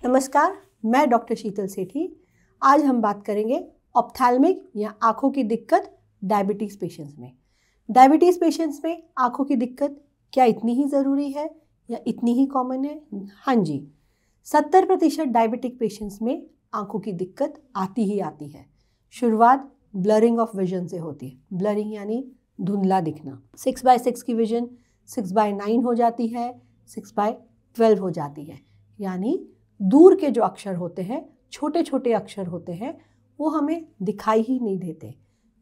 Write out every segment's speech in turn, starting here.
नमस्कार, मैं डॉक्टर शीतल सेठी। आज हम बात करेंगे ऑप्थेल्मिक या आँखों की दिक्कत डायबिटीज़ पेशेंट्स में। डायबिटीज़ पेशेंट्स में आँखों की दिक्कत क्या इतनी ही ज़रूरी है या इतनी ही कॉमन है? हाँ जी, 70% डायबिटिक पेशेंट्स में आँखों की दिक्कत आती ही आती है। शुरुआत ब्लरिंग ऑफ विजन से होती है। ब्लरिंग यानी धुंधला दिखना। 6/6 की विजन 6/9 हो जाती है, 6/12 हो जाती है। यानी दूर के जो अक्षर होते हैं, छोटे छोटे अक्षर होते हैं, वो हमें दिखाई ही नहीं देते।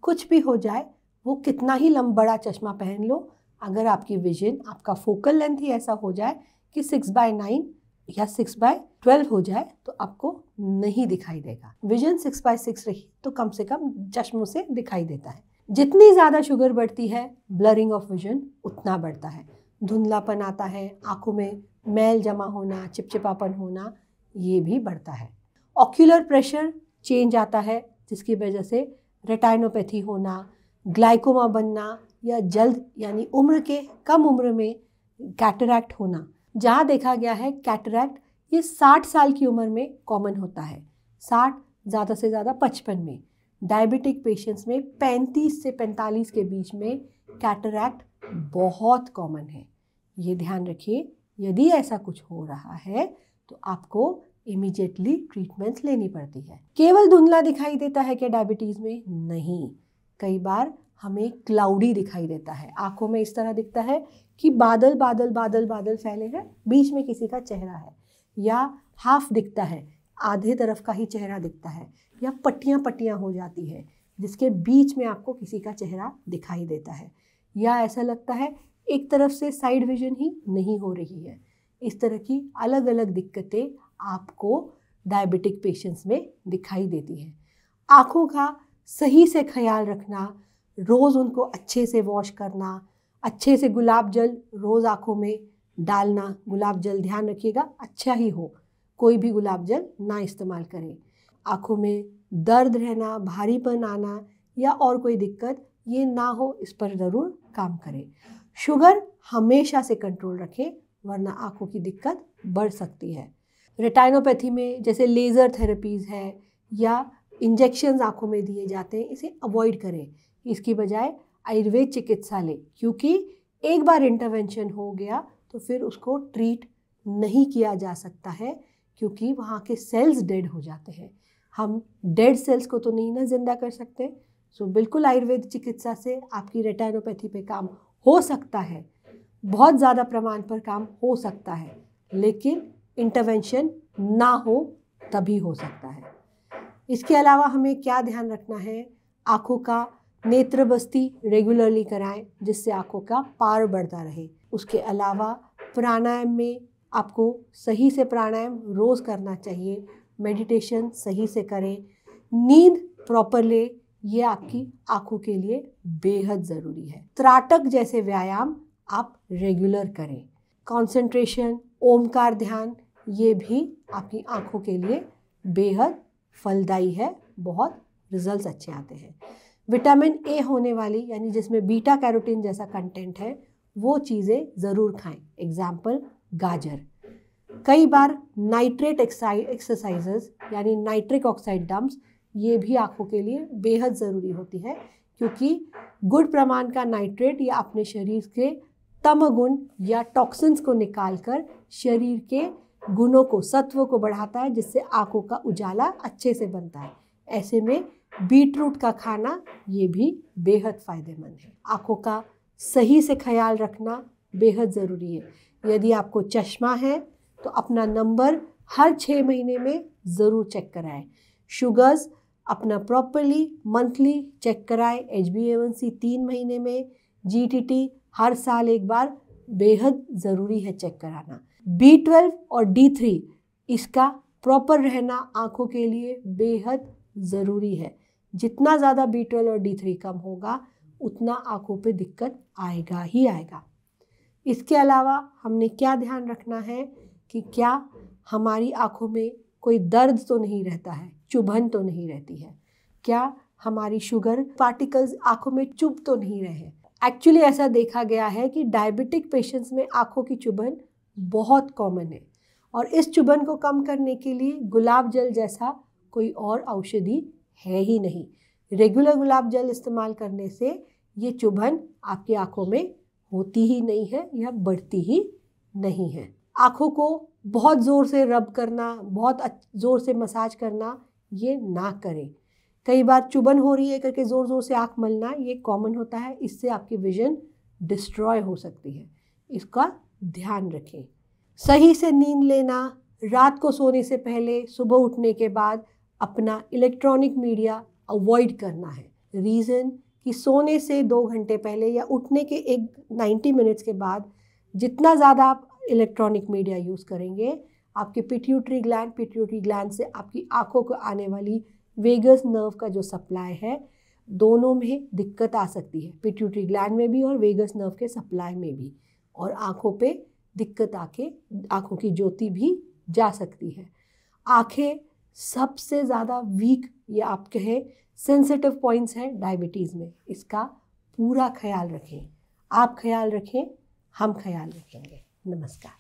कुछ भी हो जाए, वो कितना ही बड़ा चश्मा पहन लो, अगर आपकी विजन, आपका फोकल लेंथ ही ऐसा हो जाए कि 6/9 या 6/12 हो जाए तो आपको नहीं दिखाई देगा। विजन 6/6 रही तो कम से कम चश्मों से दिखाई देता है। जितनी ज़्यादा शुगर बढ़ती है, ब्लरिंग ऑफ विजन उतना बढ़ता है। धुंधलापन आता है, आँखों में मैल जमा होना, चिपचिपापन होना, ये भी बढ़ता है। ऑक्यूलर प्रेशर चेंज आता है, जिसकी वजह से रेटाइनोपैथी होना, ग्लाइकोमा बनना या जल्द यानी कम उम्र में कैटरैक्ट होना। जहाँ देखा गया है कैटरैक्ट ये 60 साल की उम्र में कॉमन होता है, 60 ज़्यादा से ज़्यादा 55 में। डायबिटिक पेशेंट्स में 35 से 45 के बीच में कैटरैक्ट बहुत कॉमन है। ये ध्यान रखिए, यदि ऐसा कुछ हो रहा है तो आपको इमीडिएटली ट्रीटमेंट लेनी पड़ती है। केवल धुंधला दिखाई देता है क्या डायबिटीज़ में? नहीं, कई बार हमें क्लाउडी दिखाई देता है। आंखों में इस तरह दिखता है कि बादल बादल बादल बादल फैले हैं, बीच में किसी का चेहरा है, या हाफ दिखता है, आधे तरफ का ही चेहरा दिखता है, या पट्टियाँ पट्टियाँ हो जाती है जिसके बीच में आपको किसी का चेहरा दिखाई देता है, या ऐसा लगता है एक तरफ से साइड विजन ही नहीं हो रही है। इस तरह की अलग अलग दिक्कतें आपको डायबिटिक पेशेंट्स में दिखाई देती हैं। आँखों का सही से ख्याल रखना, रोज़ उनको अच्छे से वॉश करना, अच्छे से गुलाब जल रोज़ आँखों में डालना। गुलाब जल ध्यान रखिएगा अच्छा ही हो, कोई भी गुलाब जल ना इस्तेमाल करें। आँखों में दर्द रहना, भारीपन आना या और कोई दिक्कत ये ना हो, इस पर ज़रूर काम करें। शुगर हमेशा से कंट्रोल रखें, वरना आँखों की दिक्कत बढ़ सकती है। रेटाइनोपैथी में जैसे लेज़र थेरेपीज़ है या इंजेक्शंस आँखों में दिए जाते हैं, इसे अवॉइड करें। इसकी बजाय आयुर्वेद चिकित्सा लें, क्योंकि एक बार इंटरवेंशन हो गया तो फिर उसको ट्रीट नहीं किया जा सकता है, क्योंकि वहाँ के सेल्स डेड हो जाते हैं। हम डेड सेल्स को तो नहीं ना जिंदा कर सकते। सो बिल्कुल आयुर्वेद चिकित्सा से आपकी रेटाइनोपैथी पे काम हो सकता है, बहुत ज़्यादा प्रमाण पर काम हो सकता है, लेकिन इंटरवेंशन ना हो तभी हो सकता है। इसके अलावा हमें क्या ध्यान रखना है? आँखों का नेत्र बस्ती रेगुलरली कराएं, जिससे आँखों का पावर बढ़ता रहे। उसके अलावा प्राणायाम में आपको सही से प्राणायाम रोज़ करना चाहिए। मेडिटेशन सही से करें, नींद प्रॉपर ले, ये आपकी आँखों के लिए बेहद ज़रूरी है। त्राटक जैसे व्यायाम आप रेगुलर करें। कंसंट्रेशन, ओमकार ध्यान, ये भी आपकी आँखों के लिए बेहद फलदायी है, बहुत रिजल्ट्स अच्छे आते हैं। विटामिन ए होने वाली यानी जिसमें बीटा कैरोटीन जैसा कंटेंट है, वो चीज़ें ज़रूर खाएं। एग्जाम्पल गाजर। कई बार नाइट्रेट एक्सरसाइजेस यानी नाइट्रिक ऑक्साइड डंप्स, ये भी आँखों के लिए बेहद ज़रूरी होती है, क्योंकि गुड प्रमाण का नाइट्रेट या अपने शरीर के तमगुण या टॉक्सिन्स को निकालकर शरीर के गुणों को, सत्व को बढ़ाता है, जिससे आँखों का उजाला अच्छे से बनता है। ऐसे में बीटरूट का खाना ये भी बेहद फ़ायदेमंद है। आँखों का सही से ख्याल रखना बेहद ज़रूरी है। यदि आपको चश्मा है तो अपना नंबर हर 6 महीने में ज़रूर चेक कराएं। शुगर्स अपना प्रॉपरली मंथली चेक कराएं। HbA1c 3 महीने में, GTT हर साल एक बार बेहद ज़रूरी है चेक कराना। B12 और D3 इसका प्रॉपर रहना आँखों के लिए बेहद ज़रूरी है। जितना ज़्यादा B12 और D3 कम होगा, उतना आँखों पे दिक्कत आएगा ही आएगा। इसके अलावा हमने क्या ध्यान रखना है कि क्या हमारी आँखों में कोई दर्द तो नहीं रहता है, चुभन तो नहीं रहती है, क्या हमारी शुगर पार्टिकल्स आँखों में चुभ तो नहीं रहे हैं। एक्चुअली ऐसा देखा गया है कि डायबिटिक पेशेंट्स में आँखों की चुभन बहुत कॉमन है और इस चुभन को कम करने के लिए गुलाब जल जैसा कोई और औषधि है ही नहीं। रेगुलर गुलाब जल इस्तेमाल करने से ये चुभन आपकी आँखों में होती ही नहीं है या बढ़ती ही नहीं है। आँखों को बहुत ज़ोर से रब करना, बहुत ज़ोर से मसाज करना ये ना करें। कई बार चुभन हो रही है करके ज़ोर ज़ोर से आँख मलना ये कॉमन होता है, इससे आपकी विजन डिस्ट्रॉय हो सकती है, इसका ध्यान रखें। सही से नींद लेना, रात को सोने से पहले सुबह उठने के बाद अपना इलेक्ट्रॉनिक मीडिया अवॉइड करना है। रीज़न कि सोने से 2 घंटे पहले या उठने के 90 मिनट्स के बाद जितना ज़्यादा आप इलेक्ट्रॉनिक मीडिया यूज़ करेंगे, आपके पिट्यूटरी ग्लैंड से आपकी आँखों को आने वाली वेगस नर्व का जो सप्लाई है, दोनों में दिक्कत आ सकती है, पिट्यूटरी ग्लैंड में भी और वेगस नर्व के सप्लाई में भी, और आँखों पे दिक्कत आके आँखों की ज्योति भी जा सकती है। आँखें सबसे ज़्यादा वीक या आप कहें सेंसिटिव पॉइंट्स हैं डायबिटीज़ में, इसका पूरा ख्याल रखें। आप ख्याल रखें, हम ख्याल रखेंगे। नमस्कार।